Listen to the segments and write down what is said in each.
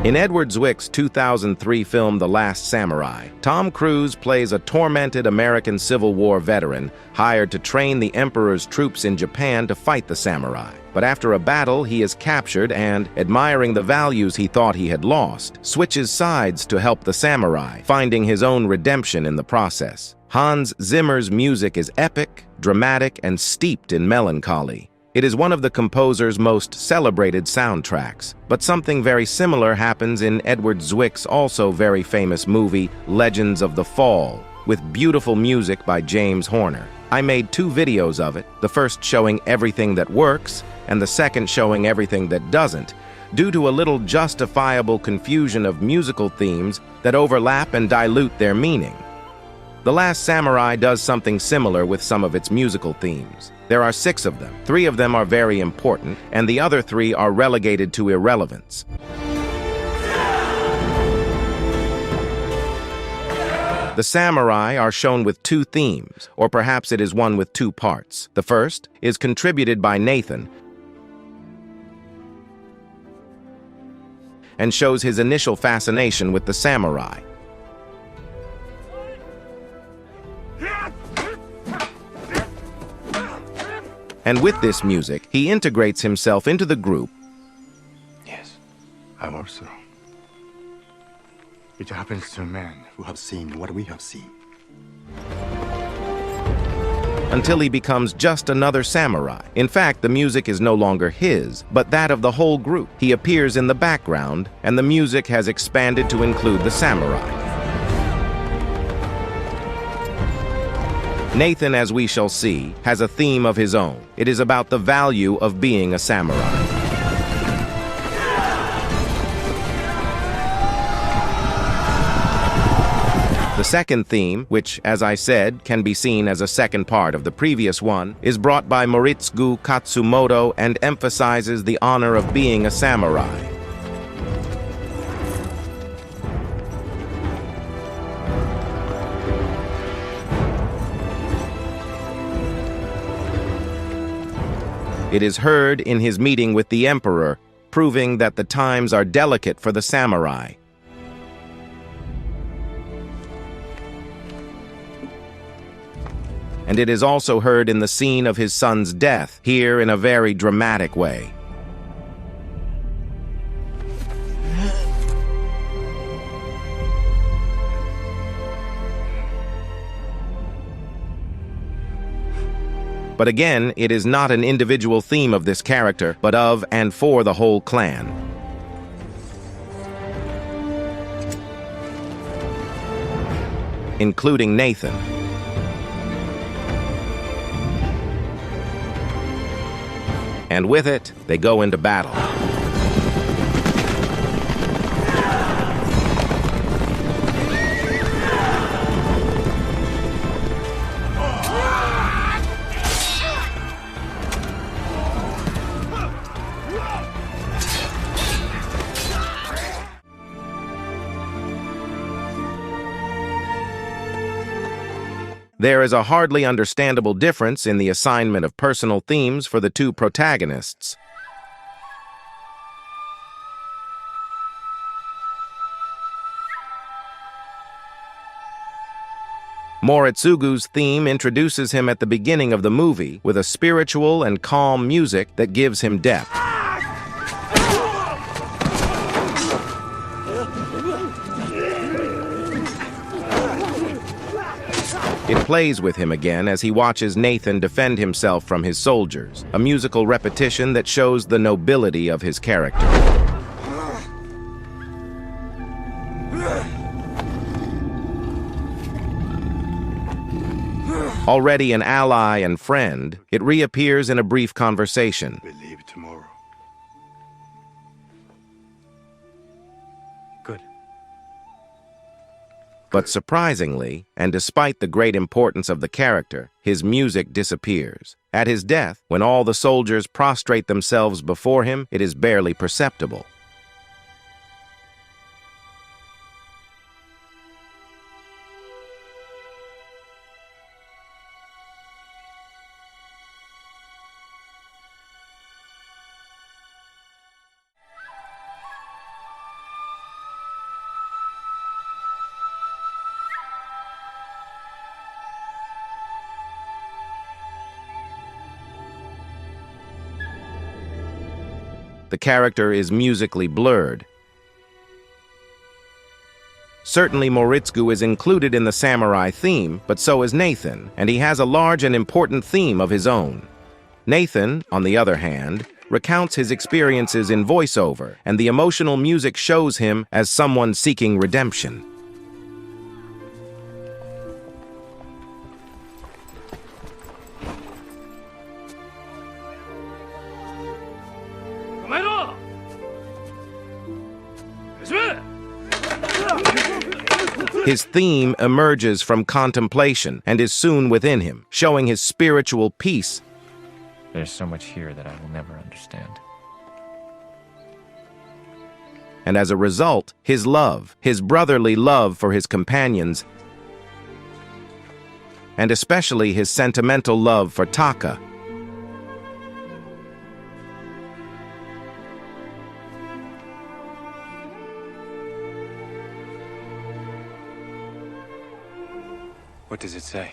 In Edward Zwick's 2003 film The Last Samurai, Tom Cruise plays a tormented American Civil War veteran hired to train the Emperor's troops in Japan to fight the samurai. But after a battle, he is captured and, admiring the values he thought he had lost, switches sides to help the samurai, finding his own redemption in the process. Hans Zimmer's music is epic, dramatic, and steeped in melancholy. It is one of the composer's most celebrated soundtracks, but something very similar happens in Edward Zwick's also very famous movie, Legends of the Fall, with beautiful music by James Horner. I made 2 videos of it, the first showing everything that works, and the second showing everything that doesn't, due to a little justifiable confusion of musical themes that overlap and dilute their meaning. The Last Samurai does something similar with some of its musical themes. There are 6 of them. 3 of them are very important, and the other 3 are relegated to irrelevance. The samurai are shown with 2 themes, or perhaps it is one with 2 parts. The first is contributed by Nathan and shows his initial fascination with the samurai. And with this music, he integrates himself into the group. Yes, I also. It happens to men who have seen what we have seen. Until he becomes just another samurai. In fact, the music is no longer his, but that of the whole group. He appears in the background, and the music has expanded to include the samurai. Nathan, as we shall see, has a theme of his own. It is about the value of being a samurai. The second theme, which, as I said, can be seen as a second part of the previous one, is brought by Moritsugu Katsumoto and emphasizes the honor of being a samurai. It is heard in his meeting with the Emperor, proving that the times are delicate for the samurai. And it is also heard in the scene of his son's death, here in a very dramatic way. But again, it is not an individual theme of this character, but of and for the whole clan. Including Nathan. And with it, they go into battle. There is a hardly understandable difference in the assignment of personal themes for the 2 protagonists. Moritsugu's theme introduces him at the beginning of the movie with a spiritual and calm music that gives him depth. It plays with him again as he watches Nathan defend himself from his soldiers, a musical repetition that shows the nobility of his character. Already an ally and friend, it reappears in a brief conversation. We leave tomorrow. Good. But surprisingly, and despite the great importance of the character, his music disappears. At his death, when all the soldiers prostrate themselves before him, it is barely perceptible. The character is musically blurred. Certainly Moritsugu is included in the samurai theme, but so is Nathan, and he has a large and important theme of his own. Nathan, on the other hand, recounts his experiences in voiceover, and the emotional music shows him as someone seeking redemption. His theme emerges from contemplation and is soon within him, showing his spiritual peace. There's so much here that I will never understand. And as a result, his love, his brotherly love for his companions, and especially his sentimental love for Taka. What does it say?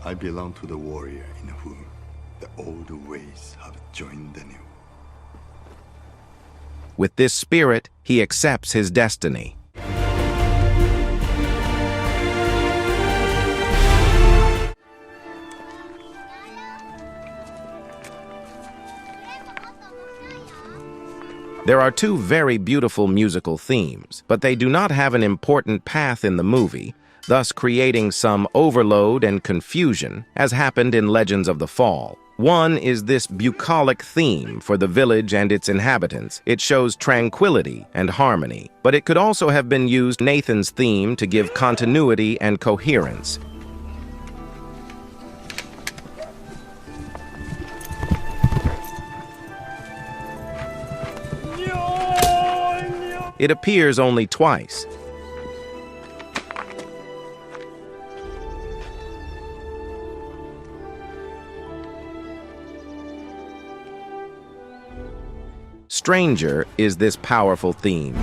I belong to the warrior in whom the old ways have joined the new. With this spirit, he accepts his destiny. There are two very beautiful musical themes, but they do not have an important path in the movie, thus creating some overload and confusion, as happened in Legends of the Fall. One is this bucolic theme for the village and its inhabitants. It shows tranquility and harmony, but it could also have been used Nathan's theme to give continuity and coherence. It appears only twice. Stranger is this powerful theme.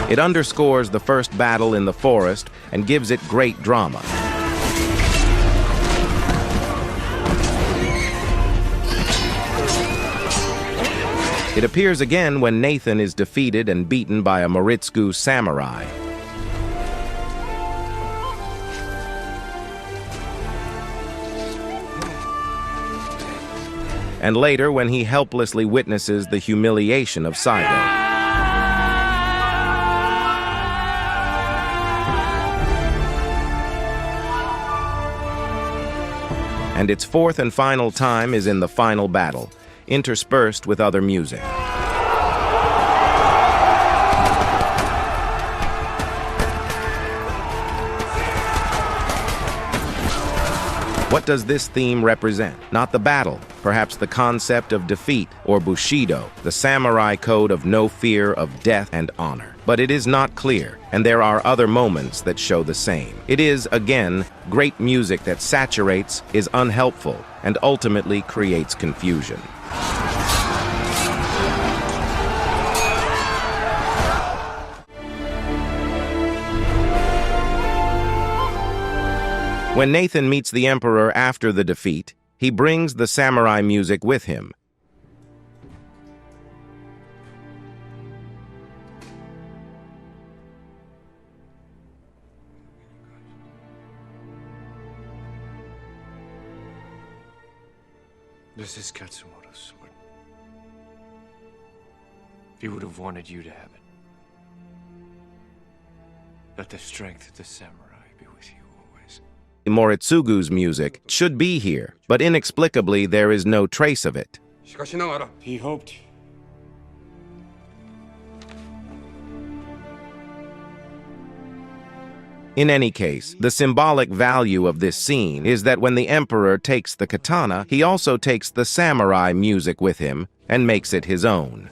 It underscores the first battle in the forest and gives it great drama. It appears again when Nathan is defeated and beaten by a Moritsugu samurai. And later when he helplessly witnesses the humiliation of Saigo. And its fourth and final time is in the final battle, interspersed with other music. What does this theme represent? Not the battle, perhaps the concept of defeat, or Bushido, the samurai code of no fear of death and honor. But it is not clear, and there are other moments that show the same. It is, again, great music that saturates, is unhelpful, and ultimately creates confusion. When Nathan meets the Emperor after the defeat, he brings the samurai music with him. This is Katsumoto's sword. He would have wanted you to have it. Let the strength of the samurai be with you always. Moritsugu's music should be here, but inexplicably there is no trace of it. He hoped. In any case, the symbolic value of this scene is that when the Emperor takes the katana, he also takes the samurai music with him and makes it his own.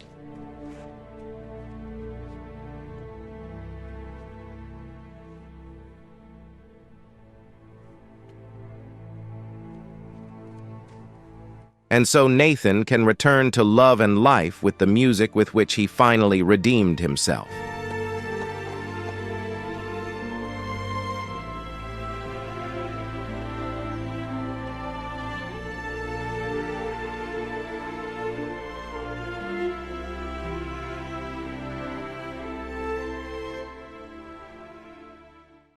And so Nathan can return to love and life with the music with which he finally redeemed himself.